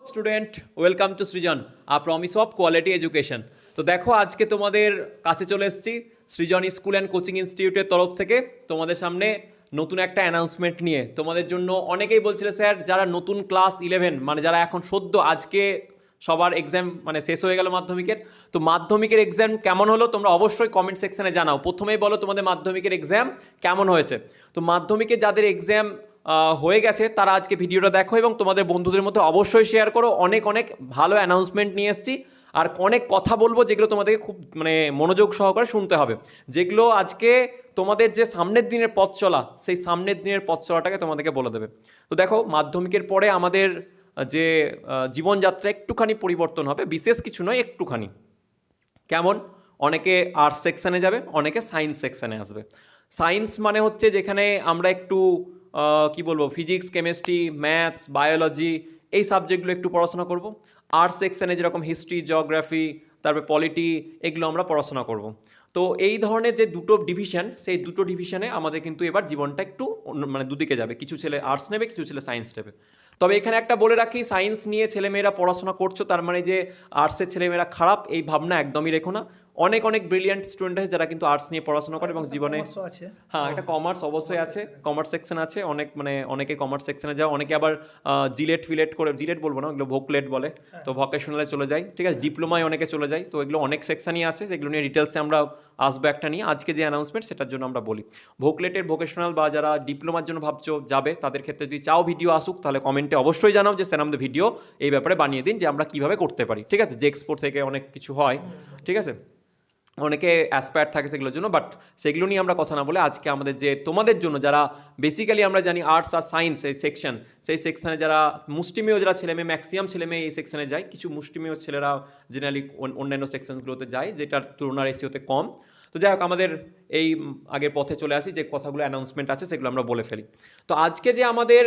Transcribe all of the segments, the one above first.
Student, welcome to Srijan, a promise of quality education. তো দেখো, আজকে তোমাদের কাছে চলে এসেছি সৃজন স্কুল অ্যান্ড কোচিং ইনস্টিটিউটের তরফ থেকে তোমাদের সামনে নতুন একটা অ্যানাউন্সমেন্ট নিয়ে। তোমাদের জন্য অনেকেই বলছিল স্যার, যারা নতুন ক্লাস 11 মানে যারা এখন সদ্য আজকে সবার এক্সাম মানে শেষ হয়ে গেল মাধ্যমিকের, তো মাধ্যমিকের এক্সাম কেমন হলো তোমরা অবশ্যই কমেন্ট সেকশনে জানাও। প্রথমেই বলো তোমাদের মাধ্যমিকের এক্সাম কেমন হয়েছে। তো মাধ্যমিকে যাদের এক্সাম হয়ে গেছে তারা আজকে ভিডিওটা দেখো এবং তোমাদের বন্ধুদের মধ্যে অবশ্যই শেয়ার করো। অনেক অনেক ভালো অ্যানাউন্সমেন্ট নিয়ে এসেছি আর অনেক কথা বলবো যেগুলো তোমাদেরকে খুব মানে মনোযোগ সহকারে শুনতে হবে, যেগুলো আজকে তোমাদের যে সামনের দিনের পথ চলা, সেই সামনের দিনের পথ চলাটাকে তোমাদেরকে বলে দেবে। তো দেখো, মাধ্যমিকের পরে আমাদের যে জীবনযাত্রা একটুখানি পরিবর্তন হবে, বিশেষ কিছু নয়, একটুখানি। কেমন? অনেকে আর্টস সেকশানে যাবে, অনেকে সায়েন্স সেকশানে আসবে। সায়েন্স মানে হচ্ছে যেখানে আমরা একটু কি বলবো, ফিজিক্স, কেমিস্ট্রি, ম্যাথস, বায়োলজি এই সাবজেক্টগুলো একটু পড়াশোনা করব। আর্টস সেকশানে যেরকম হিস্ট্রি, জিওগ্রাফি, তারপরে পলিটি, এগুলো আমরা পড়াশোনা করব। তো এই ধরনের যে দুটো ডিভিশন, সেই দুটো ডিভিশনে আমাদের কিন্তু এবার জীবনটা একটু মানে দুদিকে যাবে। কিছু ছেলে আর্টস নেবে, কিছু ছেলে সায়েন্স নেবে। তবে এখানে একটা বলে রাখি, সায়েন্স নিয়ে ছেলেমেয়েরা পড়াশোনা করছো তার মানে যে আর্টসের ছেলেমেয়েরা খারাপ, এই ভাবনা একদমই রেখো না। অনেক অনেক ব্রিলিয়ান্ট স্টুডেন্ট আছে যারা কিন্তু আর্টস নিয়ে পড়াশোনা করে এবং জীবনে হ্যাঁ, একটা কমার্স অবশ্যই আছে, কমার্স সেকশন আছে। অনেক মানে অনেকে কমার্স সেকশনে যায়, অনেকে আবার জিলেট ফিলেট করে, জিলেট বলবো না, ওগুলো ভোকলেট বলে, তো ভকেশনালে চলে যায়, ঠিক আছে, ডিপ্লোমায় অনেকে চলে যায়। তো এগুলো অনেক সেকশনই আছে, যেগুলো নিয়ে ডিটেলসে আমরা আসবো একটা নিয়ে। আজকে যে অ্যানাউন্সমেন্ট সেটার জন্য আমরা বলি ভোকলেটের, ভোকেশনাল বা যারা ডিপ্লোমার জন্য ভাবছো যাবে, তাদের ক্ষেত্রে যদি চাও ভিডিও আসুক তাহলে কমেন্টে অবশ্যই জানাও যে স্যার আমাদের ভিডিও এই ব্যাপারে বানিয়ে দিন, যে আমরা কীভাবে করতে পারি, ঠিক আছে। যে এক্সপোর্ট থেকে অনেক কিছু হয়, ঠিক আছে, অনেকে অ্যাসপায়ার থাকে সেগুলোর জন্য, বাট সেগুলো নিয়ে আমরা কথা না বলে আজকে আমাদের যে তোমাদের জন্য যারা বেসিক্যালি আমরা জানি আর্টস আর সায়েন্স এই সেকশন, সেই সেকশনে যারা মুষ্টিমেয় যারা ছেলেমেয়ে, ম্যাক্সিমাম ছেলেমেয়ে এই সেকশনে যায়, কিছু মুষ্টিমেয় ছেলেরা জেনারেলি অন্যান্য সেকশনগুলোতে যায় যেটার তুলনার রেশিওতে কম। তো যাই হোক, আমাদের এই আগের পথে চলে আসি, যে কথাগুলো অ্যানাউন্সমেন্ট আছে সেগুলো আমরা বলে ফেলি। তো আজকে যে আমাদের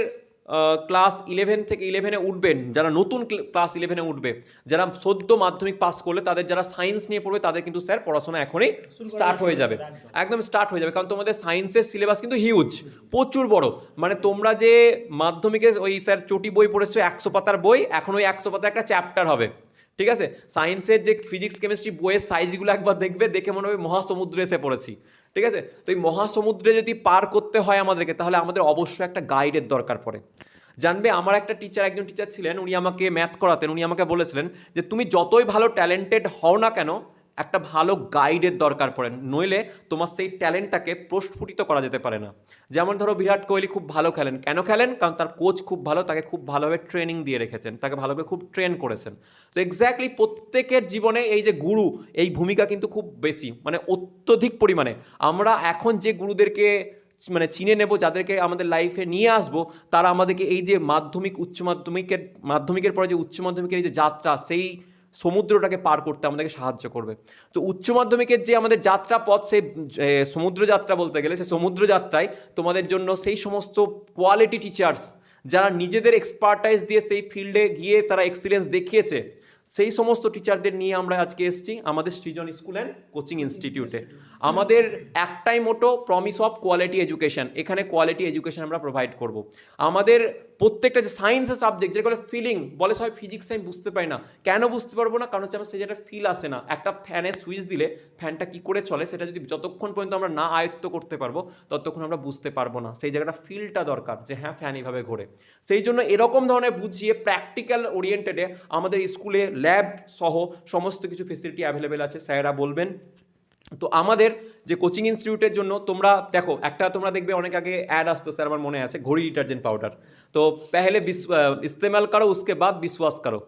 ক্লাস 11 থেকে 11-এ উঠবেন, যারা নতুন ক্লাস 11-এ উঠবে, যারা সদ্য মাধ্যমিক পাস করলে, তাদের যারা সায়েন্স নিয়ে পড়বে তাদের কিন্তু স্যার পড়াশোনা এখনই স্টার্ট হয়ে যাবে, একদম স্টার্ট হয়ে যাবে। কারণ তোমাদের সায়েন্সের সিলেবাস কিন্তু হিউজ, প্রচুর বড়। মানে তোমরা যে মাধ্যমিকে ওই স্যার চটি বই পড়েছো 100 পাতার বই, এখন ওই 100 পাতার একটা চ্যাপ্টার হবে, ঠিক আছে। সায়েন্সের যে ফিজিক্স, কেমিস্ট্রি বইয়ের সাইজগুলো একবার দেখবে, দেখে মনে হবে মহাসমুদ্রে এসে পড়েছি, ঠিক আছে। তো এই মহাসমুদ্রে যদি পার করতে হয় আমাদেরকে, তাহলে আমাদের অবশ্যই একটা গাইডের দরকার পড়ে। জানবে, আমার একটা টিচার, একজন টিচার ছিলেন, উনি আমাকে ম্যাথ করাতেন, উনি আমাকে বলেছিলেন যে তুমি যতই ভালো ট্যালেন্টেড হও না কেন, একটা ভালো গাইডের দরকার পড়ে, নইলে তোমার সেই ট্যালেন্টটাকে প্রস্ফুটিত করা যেতে পারে না। যেমন ধরো, বিরাট কোহলি খুব ভালো খেলেন, কেন খেলেন? কারণ তার কোচ খুব ভালো, তাকে খুব ভালোভাবে ট্রেনিং দিয়ে রেখেছেন, তাকে ভালোভাবে খুব ট্রেন করেছেন। তো এক্স্যাক্টলি প্রত্যেকের জীবনে এই যে গুরু, এই ভূমিকা কিন্তু খুব বেশি, মানে অত্যধিক পরিমাণে। আমরা এখন যে গুরুদেরকে মানে চিনে নেব, যাদেরকে আমাদের লাইফে নিয়ে আসবো, তারা আমাদেরকে এই যে মাধ্যমিক, উচ্চ মাধ্যমিকের পরে যে উচ্চ মাধ্যমিকের এই যে যাত্রা, সেই সমুদ্রটাকে পার করতে আমাদেরকে সাহায্য করবে। তো উচ্চ মাধ্যমিকের যে আমাদের যাত্রা পথ, সেই সমুদ্র যাত্রা বলতে গেলে, সেই সমুদ্র যাত্রায় তোমাদের জন্য সেই সমস্ত কোয়ালিটি টিচার্স, যারা নিজেদের এক্সপার্টাইজ দিয়ে সেই ফিল্ডে গিয়ে তারা এক্সিলেন্স দেখিয়েছে, সেই সমস্ত টিচারদের নিয়ে আমরা আজকে এসেছি আমাদের সৃজন স্কুল অ্যান্ড কোচিং ইনস্টিটিউটে। আমাদের একটাই মোটো, প্রমিস অফ কোয়ালিটি এডুকেশন। এখানে কোয়ালিটি এডুকেশন আমরা প্রোভাইড করব। আমাদের প্রত্যেকটা যে সায়েন্সের সাবজেক্ট, যেগুলো ফিলিং বলে, সবাই ফিজিক্স আমি বুঝতে পারি না, কেন বুঝতে পারবো না? কারণ হচ্ছে আমার সে যেটা ফিল আসে না। একটা ফ্যানের সুইচ দিলে ফ্যানটা কী করে চলে, সেটা যদি যতক্ষণ পর্যন্ত আমরা না আয়ত্ত করতে পারবো, ততক্ষণ আমরা বুঝতে পারবো না। সেই জায়গাটা ফিলটা দরকার, যে হ্যাঁ ফ্যান এইভাবে ঘোরে। সেই জন্য এরকম ধরনের বুঝিয়ে প্র্যাকটিক্যাল ওরিয়েন্টেডে আমাদের স্কুলে ল্যাব সহ সমস্ত কিছু ফেসিলিটি অ্যাভেলেবেল আছে, স্যারেরা বলবেন। তো আমাদের যে কোচিং ইনস্টিটিউটের জন্য তোমরা দেখো, একটা তোমরা দেখবে অনেক আগে অ্যাড আসতো, স্যার আমার মনে আছে, ঘড়ি ডিটারজেন্ট পাউডার। তো পেহলে ইস্তেমাল করো, উসকে বাদ বিশ্বাস করো।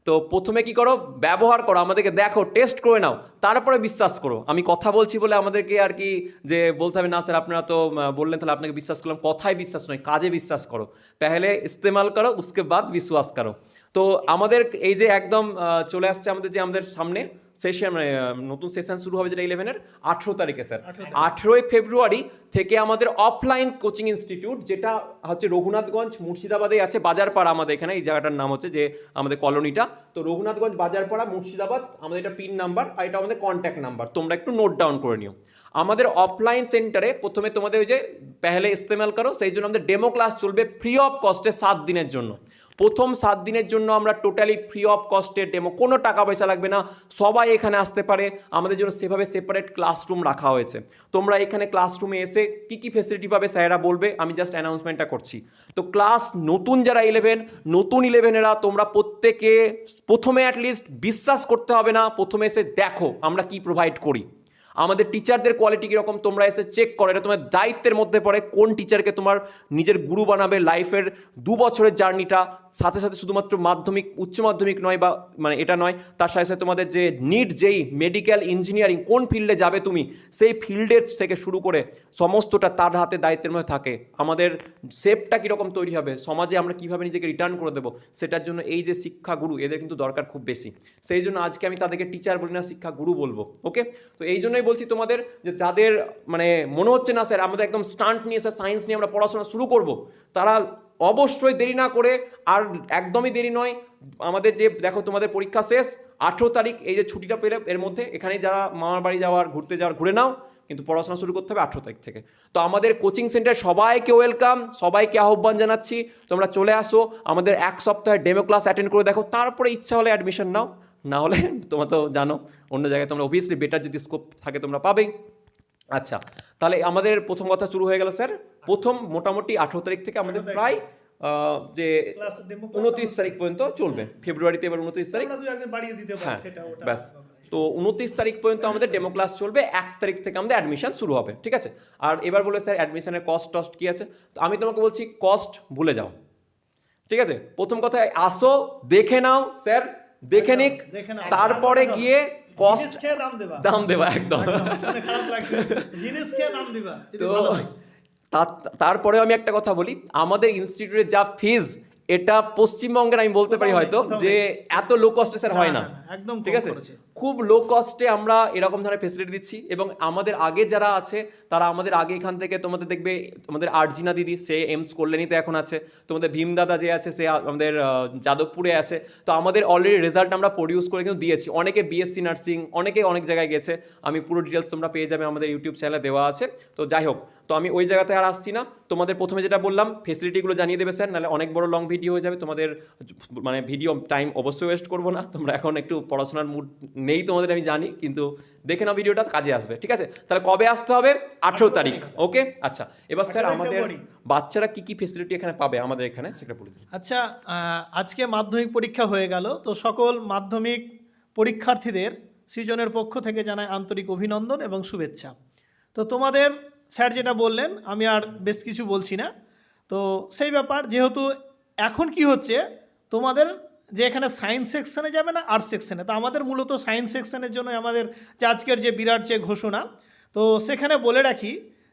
তো প্রথমে কি করো, ব্যবহার করো, আমাদেরকে দেখো, টেস্ট করে নাও, তারপরে বিশ্বাস করো। আমি কথা বলছি বলে আমাদেরকে আর কি যে বলতে হবে না স্যার আপনারা তো বললেন তাহলে আপনাকে বিশ্বাস করলাম, কথায় বিশ্বাস নয়, কাজে বিশ্বাস করো। পেহলে ইস্তেমাল করো, উসকে বাদ বিশ্বাস করো। তো আমাদের এই যে একদম চলে আসছে আমাদের যে আমাদের সামনে সেশন, মানে নতুন সেশন শুরু হবে যেটা 11-এর 18 তারিখে স্যার। 18ই ফেব্রুয়ারি থেকে আমাদের অফলাইন কোচিং ইনস্টিটিউট, যেটা হচ্ছে রঘুনাথগঞ্জ মুর্শিদাবাদে আছে, বাজারপাড়া আমাদের এখানে, এই জায়গাটার নাম হচ্ছে যে আমাদের কলোনিটা। তো রঘুনাথগঞ্জ বাজারপাড়া মুর্শিদাবাদ, আমাদের এটা পিন নাম্বার আর এটা আমাদের কন্ট্যাক্ট নাম্বার, তোমরা একটু নোট ডাউন করে নিও। আমাদের অফলাইন সেন্টারে প্রথমে তোমাদের ওই যে পেহলে ইস্তেমাল করো, সেই জন্য আমাদের ডেমো ক্লাস চলবে ফ্রি অফ কস্টে 7 দিনের জন্য। প্রথম 7 দিনের জন্য আমরা টোটালি ফ্রি অফ কস্টের ডেমো, কোনো টাকা পয়সা লাগবে না, সবাই এখানে আসতে পারে। আমাদের জন্য সেভাবে সেপারেট ক্লাসরুম রাখা হয়েছে। তোমরা এখানে ক্লাসরুমে এসে কি কি ফেসিলিটি পাবে স্যারেরা বলবে, আমি জাস্ট অ্যানাউন্সমেন্টটা করছি। তো ক্লাস নতুন যারা নতুন 11এরা তোমরা প্রত্যেকে প্রথমে অ্যাটলিস্ট বিশ্বাস করতে হবে না, প্রথমে এসে দেখো আমরা কি প্রোভাইড করি, আমাদের টিচারদের কোয়ালিটি কীরকম তোমরা এসে চেক করো। এটা তোমার দায়িত্বের মধ্যে পড়ে কোন টিচারকে তোমার নিজের গুরু বানাবে। লাইফের 2 বছরের জার্নিটা সাথে সাথে শুধুমাত্র মাধ্যমিক উচ্চ মাধ্যমিক নয়, বা মানে এটা নয়, তার সাথে সাথে তোমাদের যে নিট যেই মেডিকেল ইঞ্জিনিয়ারিং কোন ফিল্ডে যাবে তুমি, সেই ফিল্ডের থেকে শুরু করে সমস্তটা তার হাতে দায়িত্বের মধ্যে থাকে। আমাদের শেপটা কীরকম তৈরি হবে, সমাজে আমরা কীভাবে নিজেকে রিটার্ন করে দেবো, সেটার জন্য এই যে শিক্ষাগুরু এদের কিন্তু দরকার খুব বেশি। সেই জন্য আজকে আমি তাদেরকে টিচার বলি না, শিক্ষাগুরু বলবো। ওকে, তো এই জন্যই বলছি তোমাদের যে যাদের মানে মনে হচ্ছে না স্যার আমাদের একদম স্টান্ট নিয়ে স্যার সায়েন্স নিয়ে আমরা পড়াশোনা শুরু করব, তারা অবশ্যই দেরি না করে, আর একদমই দেরি নয়, আমাদের যে দেখো তোমাদের পরীক্ষা শেষ 18 তারিখ, এই যে ছুটিটা পেলে এর মধ্যে এখানে যারা মামার বাড়ি যাওয়ার ঘুরতে যাওয়ার ঘুরে নাও, কিন্তু পড়াশোনা শুরু করতে হবে 18 তারিখ থেকে। তো আমাদের কোচিং সেন্টার সবাইকে ওয়েলকাম, সবাইকে আহ্বান জানাচ্ছি, তোমরা চলে আসো, আমাদের 1 সপ্তাহের ডেমো ক্লাস অ্যাটেন্ড করে দেখো, তারপরে ইচ্ছা হলে অ্যাডমিশন নাও, না হলে তোমরা তো জানো অন্য জায়গায় তোমরা অবভিয়াসলি বেটার যদি স্কোপ থাকে তোমরা পাবেই। আচ্ছা, তাহলে আমাদের প্রথম কথা শুরু হয়ে গেল স্যার। প্রথম মোটামুটি 18 তারিখ থেকে আমাদের প্রায় যে 29 তারিখ পর্যন্ত চলবে, ফেব্রুয়ারিতে এবার 29 তারিখ, হ্যাঁ ব্যাস। তো 29 তারিখ পর্যন্ত আমাদের ডেমো ক্লাস চলবে, 1 তারিখ থেকে আমাদের অ্যাডমিশন শুরু হবে, ঠিক আছে। আর এবার বলে স্যার অ্যাডমিশনের কস্ট কী আছে, তো আমি তোমাকে বলছি কস্ট ভুলে যাও, ঠিক আছে। প্রথম কথা আসো, দেখে নাও, স্যার দেখে নিক, তারপরে গিয়ে কস্ট দাম দেবা, একদম তো তারপরে আমি একটা কথা বলি, আমাদের ইনস্টিটিউটের যা ফিজ, এটা পশ্চিমবঙ্গের আমি বলতে পারি হয়তো যে এত লো কস্টে স্যার হয় না, একদম ঠিক আছে। খুব লো কস্টে আমরা এরকম ধরনের ফেসিলিটি দিচ্ছি, এবং আমাদের আগে যারা আছে তারা আমাদের আগে এখান থেকে তোমাদের দেখবে, আমাদের আরজিনা দিদি সে এমস কল্যাণীতে এখন আছে, তোমাদের ভীম দাদা যে আছে সে আমাদের যাদবপুরে আছে। তো আমাদের অলরেডি রেজাল্ট আমরা প্রডিউস করে কিন্তু দিয়েছি, অনেকে বিএসসি নার্সিং, অনেকে অনেক জায়গায় গেছে, আমি পুরো ডিটেলস তোমরা পেয়ে যাবে আমাদের ইউটিউব চ্যানেলে দেওয়া আছে। তো যাই হোক, তো আমি ওই জায়গাতে আর আসছি না, তোমাদের প্রথমে যেটা বললাম ফেসিলিটিগুলো জানিয়ে দেবে স্যার, নাহলে অনেক বড় লং ভিডিও হয়ে যাবে, তোমাদের মানে ভিডিও টাইম অবশ্যই ওয়েস্ট করবো না, তোমরা এখন একটু পড়াশোনার মুড নেই তোমাদের আমি জানি, কিন্তু দেখে নাও ভিডিওটা, কাজে আসবে, ঠিক আছে। তাহলে কবে আসতে হবে, 18 তারিখ, ওকে। আচ্ছা, এবার স্যার আমাদের বাচ্চারা কি কি ফেসিলিটি এখানে পাবে আমাদের এখানে সেটা বলে দিন। আচ্ছা, আজকে মাধ্যমিক পরীক্ষা হয়ে গেল, তো সকল মাধ্যমিক পরীক্ষার্থীদের সৃজনের পক্ষ থেকে জানাই আন্তরিক অভিনন্দন এবং শুভেচ্ছা। তো তোমাদের স্যার যেটা বললেন আমি আর বেশ কিছু বলছি না, তো সেই ব্যাপার যেহেতু এখন কি হচ্ছে তোমাদের যে এখানে সায়েন্স সেকশানে যাবে না আর্টস সেকশানে, তো আমাদের মূলত সায়েন্স সেকশানের জন্য আমাদের যে আজকের যে বিরাট যে ঘোষণা, তো সেখানে বলে রাখি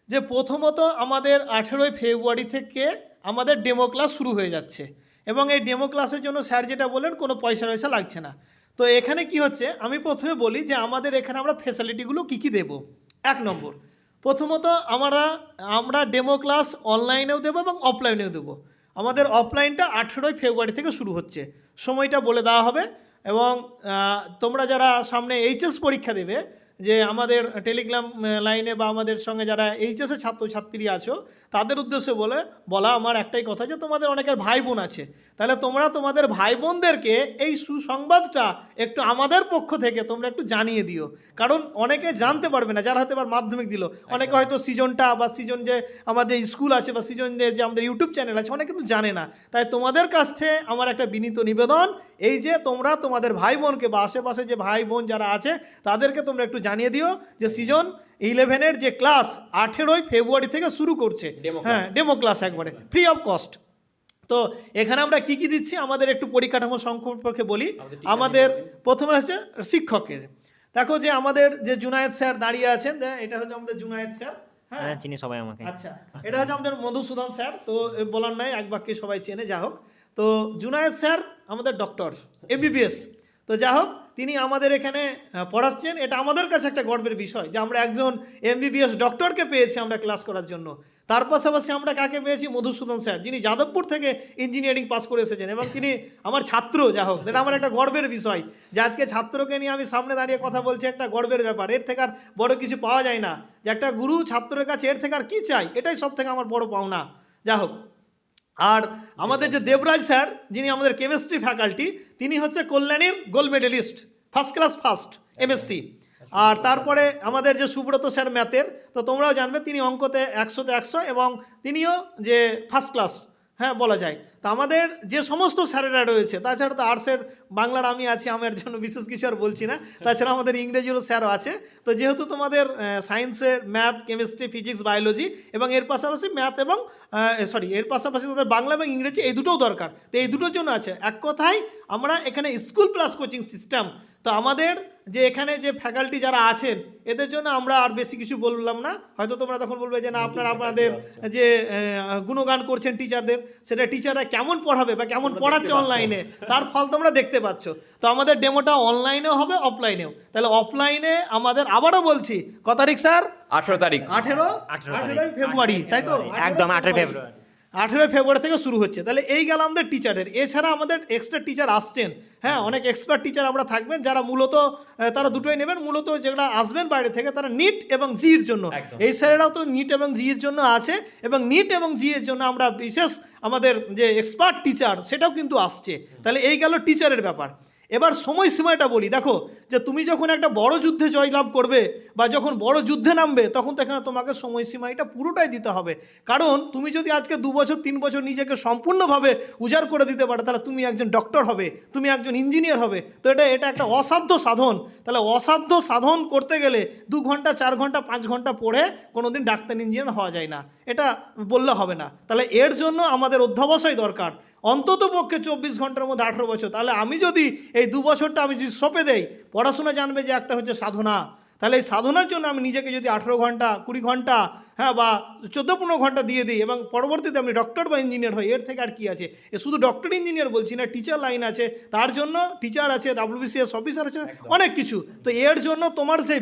যে প্রথমত আমাদের 18 ফেব্রুয়ারি থেকে আমাদের ডেমো ক্লাস শুরু হয়ে যাচ্ছে, এবং এই ডেমো ক্লাসের জন্য স্যার যেটা বলেন কোনো পয়সা লাগছে না। তো এখানে কি হচ্ছে আমি প্রথমে বলি যে আমাদের এখানে আমরা ফ্যাসিলিটিগুলো কী কী দেবো। 1 নম্বর, প্রথমত আমরা ডেমো ক্লাস অনলাইনেও দেবো এবং অফলাইনেও দেবো। আমাদের অফলাইনটা 18 ফেব্রুয়ারি থেকে শুরু হচ্ছে, সময়টা বলে দেওয়া হবে। এবং তোমরা যারা সামনে এইচএস পরীক্ষা দেবে, যে আমাদের টেলিগ্রাম লাইনে বা আমাদের সঙ্গে যারা এইচএসের ছাত্রছাত্রী আছো তাদের উদ্দেশ্যে বলা আমার একটাই কথা, যে তোমাদের অনেকের ভাই বোন আছে, তাহলে তোমরা তোমাদের ভাই বোনদেরকে এই সুসংবাদটা একটু আমাদের পক্ষ থেকে তোমরা একটু জানিয়ে দিও, কারণ অনেকে জানতে পারবে না যারা হয়তো এবার মাধ্যমিক দিল, অনেকে হয়তো সৃজনটা বা সৃজন যে আমাদের স্কুল আছে বা সৃজনের যে আমাদের ইউটিউব চ্যানেল আছে অনেকে কিন্তু জানে না। তাই তোমাদের কাছ থেকে আমার একটা বিনীত নিবেদন, এই যে তোমরা তোমাদের ভাই বোনকে বা আশেপাশে যে ভাই বোন যারা আছে তাদেরকে তোমরা একটু জানিয়ে দিও যে সৃজন 11-এর যে ক্লাস 18 ফেব্রুয়ারি থেকে শুরু করছে, হ্যাঁ ডেমো ক্লাস একবারে ফ্রি অফ কস্ট। তো এখানে আমরা কি কি দিচ্ছি আমাদের একটু পরিকাঠামো সম্পর্কে বলি। আমাদের প্রথমে হচ্ছে শিক্ষকের, দেখো যে আমাদের যে জুনায়েদ স্যার দাঁড়িয়ে আছেন, এটা হচ্ছে আমাদের জুনায়েদ স্যার, হ্যাঁ চিনি সবাই আমাকে। আচ্ছা, এটা হচ্ছে আমাদের মধুসূদন স্যার, তো বলার নাই এক বাক্যে সবাই চেনে, যা হোক। তো জুনায়েদ স্যার আমাদের ডক্টর এমবিবিএস, তো যা হোক তিনি আমাদের এখানে পড়াচ্ছেন, এটা আমাদের কাছে একটা গর্বের বিষয় যে আমরা একজন এমবিবিএস ডক্টরকে পেয়েছি আমরা ক্লাস করার জন্য। তার পাশাপাশি আমরা কাকে পেয়েছি, মধুসূদন স্যার, যিনি যাদবপুর থেকে ইঞ্জিনিয়ারিং পাস করে এসেছেন এবং তিনি আমার ছাত্র, যা হোক এটা আমার একটা গর্বের বিষয় যে আজকে ছাত্রকে নিয়ে আমি সামনে দাঁড়িয়ে কথা বলছি, একটা গর্বের ব্যাপার, এর থেকে আর বড় কিছু পাওয়া যায় না, যে একটা গুরু ছাত্রের কাছে এর থেকে আর কী চাই, এটাই সব থেকে আমার বড় পাওনা। যা হোক, আর আমাদের যে দেবরাজ স্যার, যিনি আমাদের কেমিস্ট্রি ফ্যাকাল্টি, তিনি হচ্ছে কল্যাণীর gold medalist, first class first MSc. আর তারপরে আমাদের যে সুব্রত স্যার ম্যাথের, তো তোমরাও জানবে তিনি অঙ্কতে 100তে 100 এবং তিনিও যে ফার্স্ট ক্লাস, হ্যাঁ বলা যায়। তা আমাদের যে সমস্ত স্যারেরা রয়েছে, তাছাড়া তো আর্টসের বাংলার আমি আছি, আমার জন্য বিশেষ কিছু আর বলছি না, তাছাড়া আমাদের ইংরেজিরও স্যারও আছে। তো যেহেতু তোমাদের সায়েন্সের ম্যাথ, কেমিস্ট্রি, ফিজিক্স, বায়োলজি এবং এর পাশাপাশি ম্যাথ এবং এর পাশাপাশি তোমাদের বাংলা এবং ইংরেজি এই দুটোও দরকার, তো এই দুটোর জন্য আছে। এক কথায় আমরা এখানে স্কুল প্লাস কোচিং সিস্টেম। তো আমাদের যে এখানে যে ফ্যাকাল্টি যারা আছেন, এদের জন্য আমরা আর বেশি কিছু বললাম না। হয়তো তোমরা তখন বলবে যে না, আপনারা আপনাদের যে গুণগান করছেন টিচারদের, সেটা টিচাররা কেমন পড়াবে বা কেমন পড়াচ্ছে অনলাইনে, তার ফল তোমরা দেখতে পাচ্ছ। তো আমাদের ডেমোটা অনলাইনেও হবে, অফলাইনেও। তাহলে অফলাইনে আমাদের, আবারও বলছি, কত তারিখ স্যার? 18 তারিখ, 18 ফেব্রুয়ারি, তাই তো? একদম 18 ফেব্রুয়ারি। 18 ফেব্রুয়ারি থেকে শুরু হচ্ছে। তাহলে এই গেল আমাদের টিচারের। এছাড়া আমাদের এক্সট্রা টিচার আসছেন, হ্যাঁ, অনেক এক্সপার্ট টিচার আমরা থাকবেন, যারা মূলত তারা দুটোই নেবেন। মূলত যেগুলো আসবেন বাইরে থেকে, তারা নিট এবং জির জন্য। এই স্যারেরাও তো নিট এবং জির জন্য আছে, এবং নিট এবং জি এর জন্য আমরা বিশেষ আমাদের যে এক্সপার্ট টিচার, সেটাও কিন্তু আসছে। তাহলে এই গেল টিচারের ব্যাপার। এবার সময়সীমাটা বলি। দেখো, যে তুমি যখন একটা বড় যুদ্ধে জয়লাভ করবে বা যখন বড় যুদ্ধে নামবে, তখন তো এখানে তোমাকে সময়সীমাটা পুরোটাই দিতে হবে। কারণ তুমি যদি আজকে 2 বছর 3 বছর নিজেকে সম্পূর্ণভাবে উজাড় করে দিতে পারো, তাহলে তুমি একজন ডক্টর হবে, তুমি একজন ইঞ্জিনিয়ার হবে। তো এটা একটা অসাধ্য সাধন। তাহলে অসাধ্য সাধন করতে গেলে 2 ঘন্টা 4 ঘন্টা 5 ঘন্টা পড়ে কোনোদিন ডাক্তার ইঞ্জিনিয়ার হওয়া যায় না, এটা বললে হবে না। তাহলে এর জন্য আমাদের অধ্যাবসায় দরকার, অন্তত পক্ষে 24 ঘন্টার মধ্যে 18 বছর। তাহলে আমি যদি এই 2 বছরটা আমি যদি সঁপে দেই, পড়াশোনা জানবে যে একটা হচ্ছে সাধনা। তাহলে এই সাধনার জন্য আমি নিজেকে যদি 18 ঘন্টা 20 ঘন্টা, হ্যাঁ, বা 14-15 ঘন্টা দিয়ে দিই, এবং পরবর্তীতে আমি ডক্টর বা ইঞ্জিনিয়ার হই, এর থেকে আর কি আছে? এ শুধু ডক্টর ইঞ্জিনিয়ার বলছি না, টিচার লাইন আছে, তার জন্য টিচার আছে, WBCS অফিসার আছে, অনেক কিছু। তো এর জন্য তোমার সেই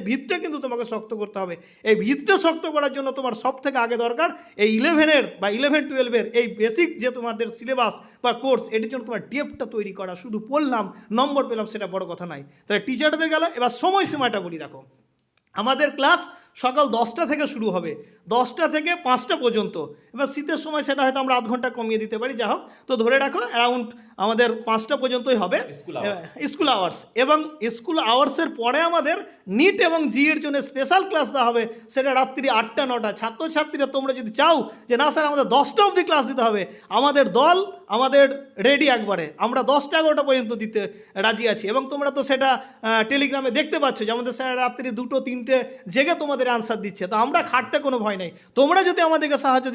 ভিতটা কিন্তু তোমাকে শক্ত করতে হবে। এই ভিতটা শক্ত করার জন্য তোমার সব থেকে আগে দরকার এই 11-এর বা 11-12-এর এই বেসিক যে তোমাদের সিলেবাস বা কোর্স, এটির জন্য তোমার ডেপটা তৈরি করা। শুধু পড়লাম, নম্বর পেলাম, সেটা বড় কথা নয়। তাহলে টিচারদের গেল। এবার সময়সীমাটা বলি। দেখো, আমাদের ক্লাস সকাল 10টা থেকে শুরু হবে, 10টা থেকে 5টা পর্যন্ত। এবার শীতের সময় সেটা হয়তো আমরা আধ ঘন্টা কমিয়ে দিতে পারি, যা হোক। তো ধরে রাখো অ্যারাউন্ড আমাদের 5টা পর্যন্তই হবে স্কুল আওয়ার্স। এবং স্কুল আওয়ার্সের পরে আমাদের নিট এবং জি এর জন্য স্পেশাল ক্লাস দেওয়া হবে, সেটা রাত্রি 8টা 9টা। ছাত্রছাত্রীরা তোমরা যদি চাও যে না স্যার আমাদের 10টা অবধি ক্লাস দিতে হবে, আমাদের দল আমাদের রেডি, একবারে আমরা 10টা 11টা পর্যন্ত দিতে রাজি আছি। এবং তোমরা তো সেটা টেলিগ্রামে দেখতে পাচ্ছ যে আমাদের স্যার রাত্রি 2টো 3টে জেগে তোমাদের আনসার দিচ্ছে। তো আমরা খাটতে কোনো ভয় নেই। তোমরা যদি আমাদেরকে সাহায্য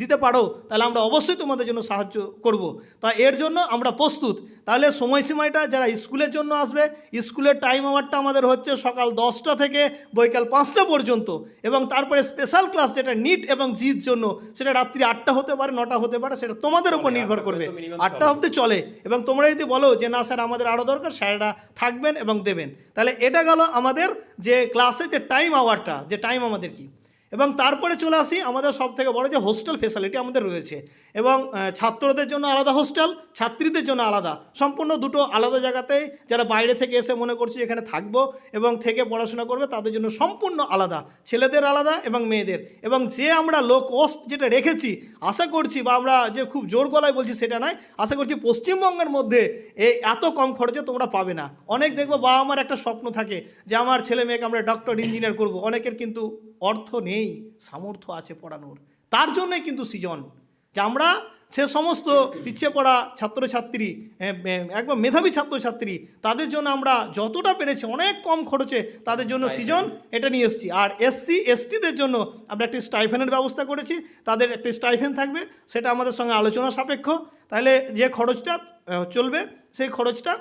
দিতে পারো তাহলে আমরা অবশ্যই তোমাদের জন্য সাহায্য করব। তা এর জন্য আমরা প্রস্তুত। তাহলে সময়সীমাটা যারা স্কুলের জন্য আসবে, স্কুলের টাইম আওয়ারটা আমাদের হচ্ছে সকাল 10টা থেকে বৈকাল 5টা পর্যন্ত। এবং তারপরে স্পেশাল ক্লাস যেটা নিট এবং জির জন্য, সেটা রাত্রি 8টা হতে পারে, 9টা হতে পারে, সেটা তোমাদের উপর নির্ভর করবে। 8টা অবধি চলে। এবং তোমরা যদি বলো যে না স্যার আমাদের আরও দরকার, স্যারেরা থাকবেন এবং দেবেন। তাহলে এটা গেল আমাদের যে ক্লাসে যে টাইম আওয়ারটা, যে টাইম আমাদের কি। এবং তারপরে চলে আসি আমাদের সব থেকে বড় যে হোস্টেল ফেসিলিটি আমাদের রয়েছে। এবং ছাত্রদের জন্য আলাদা হোস্টেল, ছাত্রীদের জন্য আলাদা, সম্পূর্ণ দুটো আলাদা জায়গাতেই। যারা বাইরে থেকে এসে মনে করছে এখানে থাকবো এবং থেকে পড়াশোনা করবে, তাদের জন্য সম্পূর্ণ আলাদা, ছেলেদের আলাদা এবং মেয়েদের। এবং যে আমরা লো কস্ট যেটা রেখেছি, আশা করছি, বা আমরা যে খুব জোর গলায় বলছি সেটা নয়, আশা করছি পশ্চিমবঙ্গের মধ্যে এই এত কম খরচে তোমরা পাবে না। অনেক দেখবো বাবা আমার একটা স্বপ্ন থাকে যে আমার ছেলে মেয়েকে আমরা ডক্টর ইঞ্জিনিয়ার করব, অনেকের কিন্তু অর্থ নেই, সামর্থ্য আছে পড়ানোর। তার জন্যই কিন্তু সৃজন, যে আমরা সে সমস্ত পিছিয়ে পড়া ছাত্রছাত্রী, একবার মেধাবী ছাত্রছাত্রী, তাদের জন্য আমরা যতটা পেরেছি অনেক কম খরচে তাদের জন্য সৃজন এটা নিয়ে এসেছি। আর SC STদের জন্য আমরা একটি স্টাইফেনের ব্যবস্থা করেছি। তাদের একটি স্টাইফেন থাকবে, সেটা আমাদের সঙ্গে আলোচনা সাপেক্ষ। তাহলে যে খরচটা চলবে, সেই খরচটা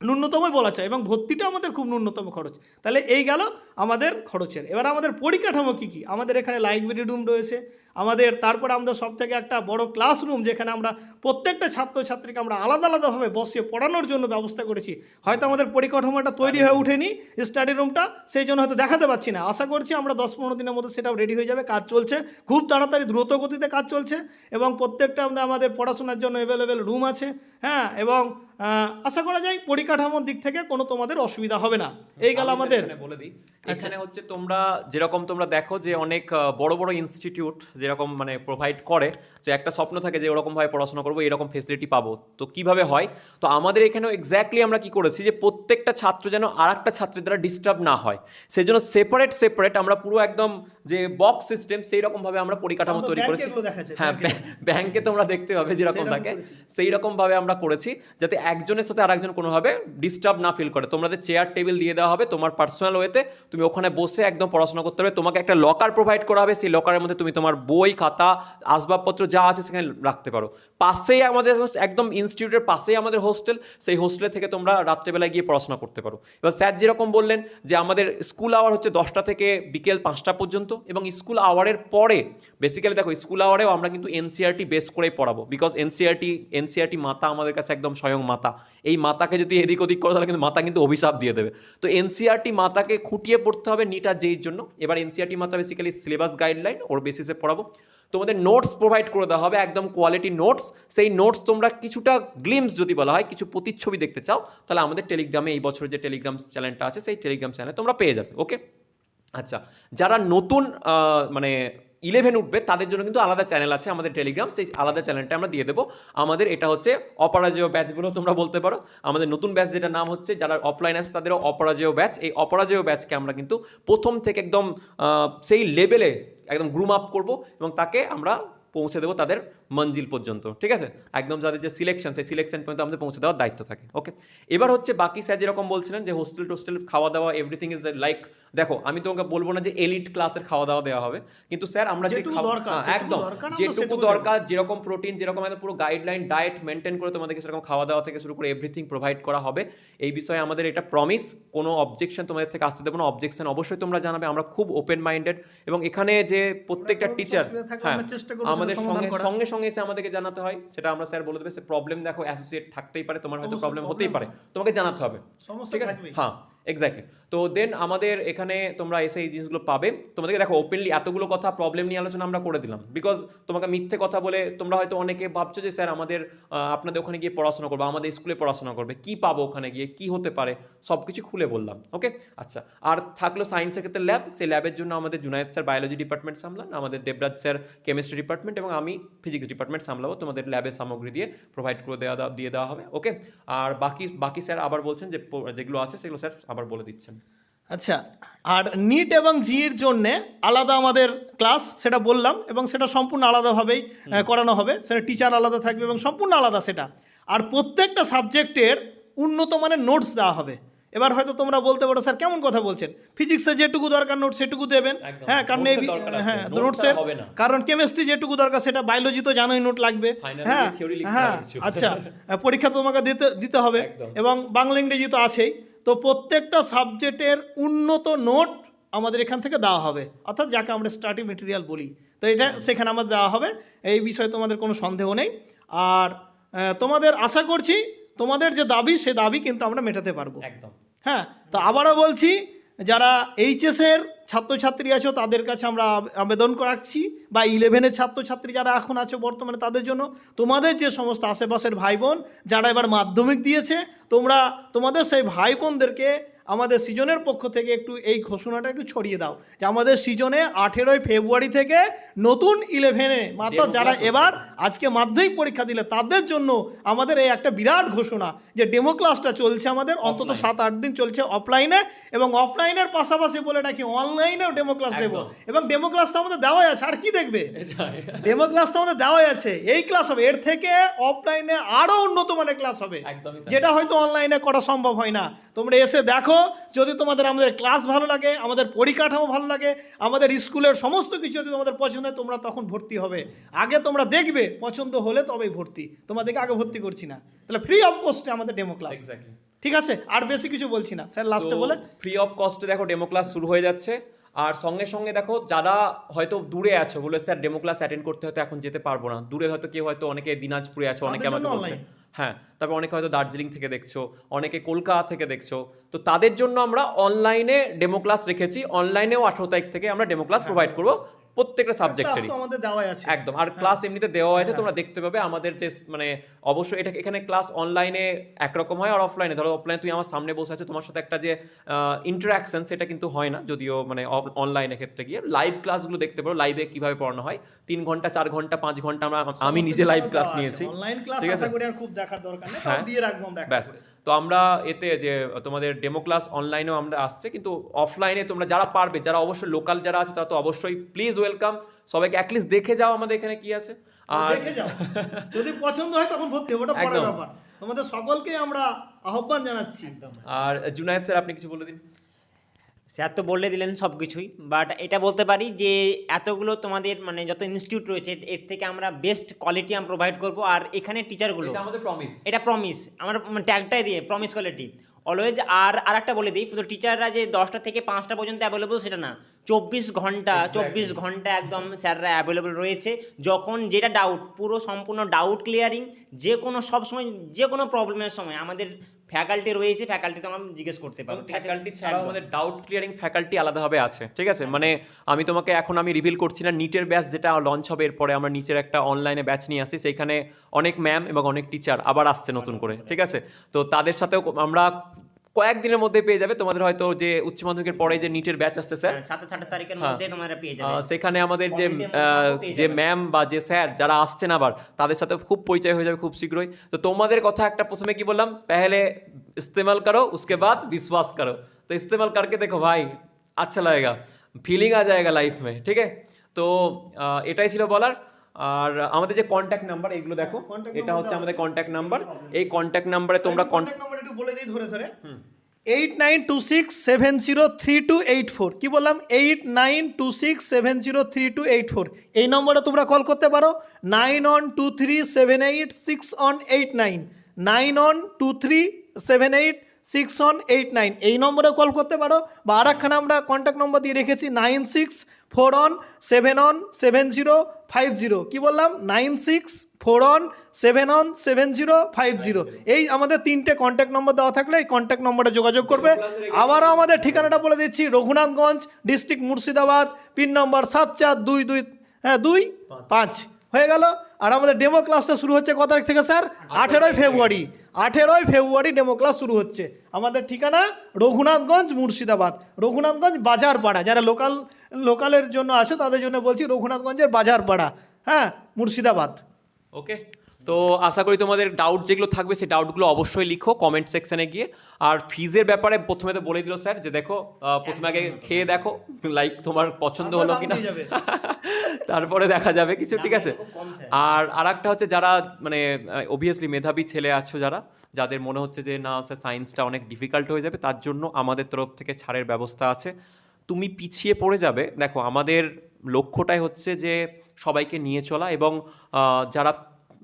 ন্যূনতমই বলা চাই, এবং ভর্তিটা আমাদের খুব ন্যূনতম খরচ। তাহলে এই গেল আমাদের খরচের। এবার আমাদের পরিকাঠামো কী কী, আমাদের এখানে লাইব্রেরি রুম রয়েছে আমাদের। তারপরে আমাদের সব থেকে একটা বড় ক্লাসরুম, যেখানে আমরা প্রত্যেকটা ছাত্রছাত্রীকে আমরা আলাদা আলাদাভাবে বসিয়ে পড়ানোর জন্য ব্যবস্থা করেছি। হয়তো আমাদের পরিকাঠামোটা তৈরি হয়ে ওঠেনি, স্টাডি রুমটা, সেই জন্য হয়তো দেখাতে পাচ্ছি না। আশা করছি আমরা 10-15 দিনের মধ্যে সেটাও রেডি হয়ে যাবে। কাজ চলছে খুব তাড়াতাড়ি, দ্রুত গতিতে কাজ চলছে। এবং প্রত্যেকটা আমাদের পড়াশোনার জন্য অ্যাভেলেবেল রুম আছে, হ্যাঁ, এবং আশা করা যায় পরিকাঠামোর দিক থেকে কোনো তোমাদের অসুবিধা হবে না। এই গেল আমি আমাদের। এখানে বলে দিই, এখানে হচ্ছে তোমরা যেরকম তোমরা দেখো যে অনেক বড় বড় ইনস্টিটিউট যেরকম মানে প্রোভাইড করে, যে একটা স্বপ্ন থাকে যে ওরকম ভাবে পড়াশোনা করবো, এরকম ফেসিলিটি পাবো, তো কিভাবে হয়। তো আমাদের এখানেও এক্স্যাক্টলি আমরা কি করেছি যে প্রত্যেকটা ছাত্র যেন আর একটা ছাত্রের দ্বারা ডিস্টার্ব না হয়, সেই জন্য সেপারেট আমরা পুরো একদম যে বক্স সিস্টেম সেই রকম ভাবে আমরা পরিকাঠামো তৈরি করেছি। হ্যাঁ, ব্যাংকে তোমরা দেখতে পাবে যেরকম থাকে সেই রকম ভাবে আমরা করেছি, যাতে একজনের সাথে আরেকজন কোনোভাবে ডিস্টার্ব না ফিল করে। তোমাদের চেয়ার টেবিল দিয়ে দেওয়া হবে তোমার পার্সোনাল ওয়েতে, তুমি ওখানে বসে একদম পড়াশোনা করতে হবে। তোমাকে একটা লকার প্রোভাইড করা হবে, সেই লকারের মধ্যে তুমি তোমার বই খাতা আসবাবপত্র যা আছে সেখানে রাখতে পারো। পাশেই আমাদের একদম ইনস্টিটিউটের পাশেই আমাদের হোস্টেল, সেই হোস্টেলে থেকে তোমরা রাত্রেবেলায় গিয়ে পড়াশোনা করতে পারো। এবার স্যার যেরকম বললেন যে আমাদের স্কুল আওয়ার হচ্ছে 10টা থেকে বিকেল 5টা পর্যন্ত, এবং স্কুল আওয়ারের পরে বেসিক্যালি দেখো স্কুল আওয়ারেও আমরা কিন্তু এনসিইআরটি বেস করেই পড়াবো, বিকজ এনসিইআরটি মাতা আমাদের কাছে একদম স্বয়ং মাতা। এই মাতাকে যদি এদিক ওদিক করো তাহলে কিন্তু মাতা কিন্তু অভিশাপ দিয়ে দেবে। তো এনসিইআরটি মাতাকে খুঁটিয়ে পড়তে হবে নিট আর জেইর জন্য। এবার এনসিইআরটি মাতা বেসিক্যালি সিলেবাস গাইডলাইন ওর বেসিসে পড়াবো। তোমাদের নোটস প্রোভাইড করে দেওয়া হবে, একদম কোয়ালিটি নোটস। সেই নোটস তোমরা কিছুটা গ্লিমস যদি বলা হয়, কিছু প্রতিচ্ছবি দেখতে চাও, তাহলে আমাদের টেলিগ্রামে এই বছর যে টেলিগ্রাম চ্যানেলটা আছে সেই টেলিগ্রাম চ্যানেলে তোমরা পেয়ে যাবে। ওকে, আচ্ছা, যারা নতুন মানে 11 উঠবে তাদের জন্য কিন্তু আলাদা চ্যানেল আছে আমাদের টেলিগ্রাম, সেই আলাদা চ্যানেলটা আমরা দিয়ে দেবো। আমাদের এটা হচ্ছে অপরাজেয় ব্যাচ বলেও তোমরা বলতে পারো। আমাদের নতুন ব্যাচ যেটা নাম হচ্ছে, যারা অফলাইন আছে তাদেরও অপরাজেয় ব্যাচ। এই অপরাজেয় ব্যাচকে আমরা কিন্তু প্রথম থেকে একদম সেই লেভেলে একদম গ্রুম আপ করবো, এবং তাকে আমরা পৌঁছে দেবো তাদের মঞ্জিল পর্যন্ত। ঠিক আছে, একদম যাদের যে সিলেকশন সেই সিলেকশন পর্যন্ত আমাদের পৌঁছে দেওয়ার দায়িত্ব থাকে। ওকে, এবার হচ্ছে বাকি স্যার যেরকম বলছিলেন যে হোস্টেল খাওয়া দাওয়া এভরিথিং ইজ লাইক, দেখো আমি তোমাকে বলবো না যে এলিট ক্লাসের খাওয়া দাওয়া দেওয়া হবে, কিন্তু স্যার আমরা যে একদম যেটুকু দরকার, যেরকম প্রোটিন, যেরকম একদম পুরো গাইডলাইন ডায়েট মেনটেন করে তোমাদেরকে সেরকম খাওয়া দাওয়া থেকে শুরু করে এভরিথিং প্রোভাইড করা হবে। এই বিষয়ে আমাদের এটা প্রমিস, কোনো অবজেকশন তোমাদের থেকে আসতে দেবো না। অবজেকশন অবশ্যই তোমরা জানাবে, আমরা খুব ওপেন মাইন্ডেড, এবং এখানে যে প্রত্যেকটা টিচার হ্যাঁ আমাদের সঙ্গে সঙ্গে এসে আমাদেরকে জানাতে হয়, সেটা আমরা স্যার বলে দেবে। সে প্রবলেম দেখো অ্যাসোসিয়েট থাকতেই পারে, তোমার হয়তো প্রবলেম হতেই পারে, তোমাকে জানাতে হবে। ঠিক আছে, হ্যাঁ এক্স্যাক্টলি। তো দেন আমাদের এখানে তোমরা এসে এই জিনিসগুলো পাবে। তোমাদেরকে দেখো ওপেনলি এতগুলো কথা প্রবলেম নিয়ে আলোচনা আমরা করে দিলাম, বিকজ তোমাকে মিথ্যে কথা বলে তোমরা হয়তো অনেকে ভাবছো যে স্যার আমাদের আপনাদের ওখানে গিয়ে পড়াশোনা করবো, আমাদের স্কুলে পড়াশোনা করবে, কি পাবো ওখানে গিয়ে, কি হতে পারে, সব কিছু খুলে বললাম। ওকে, আচ্ছা, আর থাকলো সায়েন্সের ক্ষেত্রে ল্যাব। সেই ল্যাবের জন্য আমাদের জুনায়েদ স্যার বায়োলজি ডিপার্টমেন্ট সামলান, আমাদের দেবরাজ স্যার কেমিস্ট্রি ডিপার্টমেন্ট, এবং আমি ফিজিক্স ডিপার্টমেন্ট সামলাবো। তোমাদের ল্যাবের সামগ্রী দিয়ে প্রোভাইড করে দিয়ে দেওয়া হবে। ওকে, আর বাকি স্যার আবার বলছেন যে যেগুলো আছে সেগুলো স্যার আবার বলে দিচ্ছেন। আচ্ছা, আর নিট এবং জির জন্যে আলাদা আমাদের ক্লাস, সেটা বললাম, এবং সেটা সম্পূর্ণ আলাদাভাবেই করানো হবে। সেটা টিচার আলাদা থাকবে এবং সম্পূর্ণ আলাদা সেটা। আর প্রত্যেকটা সাবজেক্টের উন্নত মানের নোটস দেওয়া হবে। এবার হয়তো তোমরা বলতে পারো স্যার কেমন কথা বলছেন, ফিজিক্সে যেটুকু দরকার নোট সেটুকু দেবেন, হ্যাঁ কারণ হ্যাঁ নোটসের, কারণ কেমিস্ট্রি যেটুকু দরকার সেটা, বায়োলজি তো জানোই নোট লাগবে। হ্যাঁ হ্যাঁ, আচ্ছা, পরীক্ষা তোমাকে দিতে হবে, এবং বাংলা ইংরেজি তো আছেই। তো প্রত্যেকটা সাবজেক্টের উন্নত নোট আমাদের এখান থেকে দেওয়া হবে, অর্থাৎ যাকে আমরা স্টাডি মেটেরিয়াল বলি। তো এটা সেখানে আমাদের দেওয়া হবে, এই বিষয়ে তোমাদের কোনো সন্দেহ নেই। আর তোমাদের আশা করছি তোমাদের যে দাবি সে দাবি কিন্তু আমরা মেটাতে পারবো একদম। হ্যাঁ, তো আবারও বলছি, যারা এইচএসের ছাত্রছাত্রী আছো তাদের কাছে আমরা আবেদন রাখছি, বা 11-এর ছাত্রছাত্রী যারা এখন আছো বর্তমানে তাদের জন্য, তোমাদের যে সমস্ত আশেপাশের ভাই বোন যারা এবার মাধ্যমিক দিয়েছে, তোমরা তোমাদের সেই ভাই বোনদেরকে আমাদের সিজনের পক্ষ থেকে একটু এই ঘোষণাটা একটু ছড়িয়ে দাও যে আমাদের সিজনে 18 ফেব্রুয়ারি থেকে নতুন 11-এ মাত্র যারা এবার আজকে মাধ্যমিক পরীক্ষা দিলে তাদের জন্য আমাদের এই একটা বিরাট ঘোষণা যে ডেমো ক্লাসটা চলছে আমাদের অন্তত 7-8 দিন চলছে অফলাইনে, এবং অফলাইনের পাশাপাশি বলে নাকি অনলাইনেও ডেমো ক্লাস দেবো, এবং ডেমো ক্লাস তো আমাদের দেওয়াই আছে। আর কি দেখবে, ডেমো ক্লাস তো আমাদের দেওয়াই আছে, এই ক্লাস হবে, এর থেকে অফলাইনে আরও উন্নত মানের ক্লাস হবে, যেটা হয়তো অনলাইনে করা সম্ভব হয় না। তোমরা এসে দেখো, যদি তোমাদের আমাদের ক্লাস ভালো লাগে, আমাদের পরিকাঠামো ভালো লাগে, আমাদের স্কুলের সমস্ত কিছু যদি তোমাদের পছন্দ হয়, তোমরা তখন ভর্তি হবে। আগে তোমরা দেখবে, পছন্দ হলে তবেই ভর্তি, তোমাদেরকে আগে ভর্তি করছি না। তাহলে ফ্রি অফ কস্টে আমাদের ডেমো ক্লাস, ঠিক আছে? আর বেশি কিছু বলছি না স্যার, লাস্টে বলে ফ্রি অফ কস্টে দেখো ডেমো ক্লাস শুরু হয়ে যাচ্ছে। আর সঙ্গে সঙ্গে দেখো যারা হয়তো দূরে আছো, বলে স্যার ডেমো ক্লাস অ্যাটেন্ড করতে হয়তো এখন যেতে পারবো না, দূরে হয়তো কেউ হয়তো অনেকে দিনাজপুরে আছো, অনেকে আমাকে বলছে, হ্যাঁ, তারপর অনেকে হয়তো দার্জিলিং থেকে দেখছো, অনেকে কলকাতা থেকে দেখছো, তো তাদের জন্য আমরা অনলাইনে ডেমো ক্লাস রেখেছি। অনলাইনেও 18 তারিখ থেকে আমরা ডেমো ক্লাস প্রোভাইড করবো প্রত্যেকটা ক্লাস সাবজেক্টেরই তো আমাদের দেওয়াই আছে। একদম। আর ক্লাস এমনিতে দেওয়া হয়েছে, হ্যাঁ, তোমরা দেখতে পাবে আমাদের যে মানে অবশ্যই এটা এখানে ক্লাস অনলাইনে একরকম হয় আর অফলাইনে, ধরো অফলাইনে তুমি আমার সামনে বসে আছো, তোমার সাথে একটা যে ইন্টারাকশন সেটা কিন্তু হয় না, যদিও মানে অনলাইনের ক্ষেত্রে গিয়ে লাইভ ক্লাসগুলো দেখতে পারো, লাইভে কিভাবে পড়ানো হয় 3 ঘন্টা 4 ঘন্টা 5 ঘন্টা আমি নিজে লাইভ ক্লাস নিয়েছি। অনলাইন ক্লাস ঠিক আছে? আশা করি আর খুব দেখার দরকার নেই, হ্যাঁ। তাও দিয়ে রাখবো আমরা একটা ব্যাস। করে। তো আমরা এতে যে তোমাদের ডেমো ক্লাস অনলাইনেও আমরা আসছে, কিন্তু অফলাইনে তোমরা যারা পারবে, যারা অবশ্যই লোকাল যারা আছে তারা তো অবশ্যই প্লিজ ওয়েলকাম, সবাইকে অ্যাটলিস্ট দেখে যাও আমাদের এখানে কি আছে। আর দেখে যাও, যদি পছন্দ হয় তখন ভর্তি হবে, ওটা পরের একদম। ব্যাপার। তোমাদের সকলকে আমরা আহ্বান জানাচ্ছি। আর জুনায়েদ স্যার আপনি কিছু বলে দিন। স্যার তো বলে দিলেন সব কিছুই, বাট এটা বলতে পারি যে এতগুলো তোমাদের মানে যত ইনস্টিটিউট রয়েছে এর থেকে আমরা বেস্ট কোয়ালিটি আমরা প্রোভাইড করবো। আর এখানে টিচারগুলো, এটা আমাদের প্রমিস। এটা প্রমিস, আমরা ট্যাগটাই দিয়ে প্রমিস কোয়ালিটি অলওয়েজ। আর একটা বলে দিই, শুধু টিচাররা যে 10টা থেকে 5টা পর্যন্ত অ্যাভেলেবল সেটা না, 24 ঘন্টা 24 ঘন্টা একদম স্যাররা অ্যাভেলেবল রয়েছে। যখন যেটা ডাউট, পুরো সম্পূর্ণ ডাউট ক্লিয়ারিং, যে কোনো সবসময় যে কোনো প্রবলেমের সময় আমাদের ফ্যাকাল্টি রয়েছে, ফ্যাকাল্টি তোমরা জিজ্ঞেস করতে পারো। ঠিক আছে? ফ্যাকাল্টি ছাড়াও একদম। আমাদের ডাউট ক্লিয়ারিং ফ্যাকাল্টি আলাদাভাবে আছে, ঠিক আছে? মানে আমি তোমাকে এখন আমি রিভিল করছি না, নিটের ব্যাচ যেটা লঞ্চ হবে এরপরে আমরা নিচের একটা অনলাইনে ব্যাচ নিয়ে আসছি, সেইখানে অনেক ম্যাম এবং অনেক টিচার আবার আসছে নতুন করে, ঠিক আছে? তো তাদের সাথেও আমরা কয়েকদিনের মধ্যে পেয়ে যাবে, তোমাদের হয়তো যে উচ্চ মাধ্যমিকের পরে যে নিটের ব্যাচ আসছে স্যার, 27 তারিখের হ্যাঁ। মধ্যে তোমরা পেয়ে যাবে। সেখানে আমাদের যে Comment এর মাধ্যমেও পেয়ে যে যাবে। ম্যাম বা যে স্যার যারা আসছেন আবার, তাদের সাথে খুব পরিচয় হয়ে যাবে খুব শীঘ্রই। তো তোমাদের কথা একটা প্রথমে কি বললাম, পহলে ইস্তেমাল করো उसके बाद विश्वास करो। तो इस्तेमाल करके देखो भाई, अच्छा लगेगा, फीलिंग आ जाएगा लाइफ में, ठीक है? তো এটাই ছিল বলার। আর আমাদের যে কন্ট্যাক্ট নাম্বার এগুলো দেখো, contact এটা number হচ্ছে দেওয়া আমাদের আছে। Contact number. এই কন্ট্যাক্ট নাম্বারে তোমরা কন্ট্যাক্ট নাম্বার একটু বলে দিই ধরে ধরে। 8926703284। কি বললাম? 8926703284। এই নম্বরে তোমরা কল করতে পারো। 9123786189, 9123786189 এই নম্বরে কল করতে পারো। বা আর একখানা আমরা কন্ট্যাক্ট নম্বর দিয়ে রেখেছি 9641717050। কি বললাম? 9641717050। এই আমাদের 3টে কন্ট্যাক্ট নম্বর দেওয়া থাকলে এই কন্ট্যাক্ট নম্বরে যোগাযোগ করবে। আবারও আমাদের ঠিকানাটা বলে দিচ্ছি, রঘুনাথগঞ্জ, ডিস্ট্রিক্ট মুর্শিদাবাদ, পিন নম্বর 742225 হয়ে গেল। আর আমাদের ডেমো ক্লাসটা শুরু হচ্ছে কত তারিখ থেকে স্যার? 18ই ফেব্রুয়ারি। 18ই ফেব্রুয়ারি ডেমো ক্লাস শুরু হচ্ছে। আমাদের ঠিকানা রঘুনাথগঞ্জ, মুর্শিদাবাদ, রঘুনাথগঞ্জ বাজারপাড়া। যারা লোকালের জন্য আসে তাদের জন্য বলছি, রঘুনাথগঞ্জের বাজারপাড়া, হ্যাঁ, মুর্শিদাবাদ। ওকে। তো আশা করি তোমাদের ডাউট যেগুলো থাকবে সেই ডাউটগুলো অবশ্যই লিখো কমেন্ট সেকশনে গিয়ে। আর ফিজের ব্যাপারে প্রথমে তো বলে দিল স্যার যে দেখো, প্রথমে আগে খেয়ে দেখো, লাইক তোমার পছন্দ হলো তারপরে কিনা, দাম দিয়ে যাবে। তারপরে দেখা যাবে কিছু, ঠিক আছে? খুব কম স্যার। আর একটা হচ্ছে যারা মানে অবভিয়াসলি মেধাবী ছেলে আছো, যাদের মনে হচ্ছে যে না স্যার সায়েন্সটা অনেক ডিফিকাল্ট হয়ে যাবে, তার জন্য আমাদের তরফ থেকে ছাড়ের ব্যবস্থা আছে। তুমি পিছিয়ে পড়ে যাবে, দেখো আমাদের লক্ষ্যটাই হচ্ছে যে সবাইকে নিয়ে চলা এবং যারা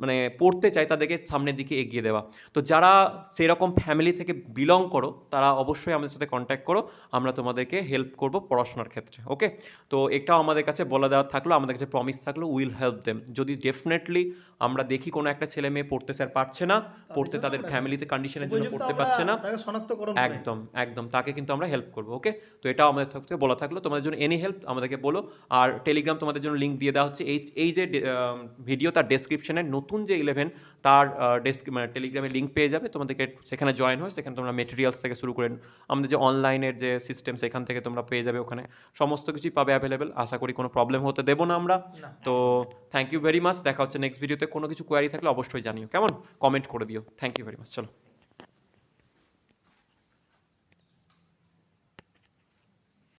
মানে পড়তে চায় তাদেরকে সামনের দিকে এগিয়ে দেওয়া। তো যারা সেরকম ফ্যামিলি থেকে বিলং করো তারা অবশ্যই আমাদের সাথে কন্ট্যাক্ট করো, আমরা তোমাদেরকে হেল্প করব পড়াশোনার ক্ষেত্রে। ওকে, তো এটাও আমাদের কাছে বলে দেওয়া থাকলো, আমাদের কাছে প্রমিস থাকলো, উইল হেল্প দেম। যদি ডেফিনেটলি আমরা দেখি কোনো একটা ছেলে মেয়ে পড়তে স্যার পারছে না, পড়তে তাদের ফ্যামিলিতে কন্ডিশনের জন্য উপযুক্ত পড়তে আমরা পারছে না, তাকে শনাক্তকরণ করে। একদম একদম তাকে কিন্তু আমরা হেল্প করবো। ওকে, তো এটাও আমাদের থেকে বলা থাকলো, তোমাদের জন্য এনি হেল্প আমাদেরকে বলো। আর টেলিগ্রাম তোমাদের জন্য লিঙ্ক দিয়ে দেওয়া হচ্ছে, এই যে ভিডিও তার ডেসক্রিপশনে নতুন যে 11 তার মানে টেলিগ্রামে লিঙ্ক পেয়ে যাবে, তোমাদেরকে সেখানে জয়েন হয়। সেখানে তোমরা মেটেরিয়ালস থেকে শুরু করে আমাদের যে অনলাইনের যে সিস্টেম সেখান থেকে তোমরা পেয়ে যাবে, ওখানে সমস্ত কিছুই পাবে অ্যাভেলেবেল। আশা করি কোনো প্রবলেম হতে দেবো না আমরা। তো থ্যাংক ইউ ভেরি মাচ, দেখা হচ্ছে নেক্সট ভিডিওতে। কোনো কিছু কোয়ারি থাকলে অবশ্যই জানিও, কেমন? কমেন্ট করে দিও। থ্যাংক ইউ ভেরি মাচ, চলো।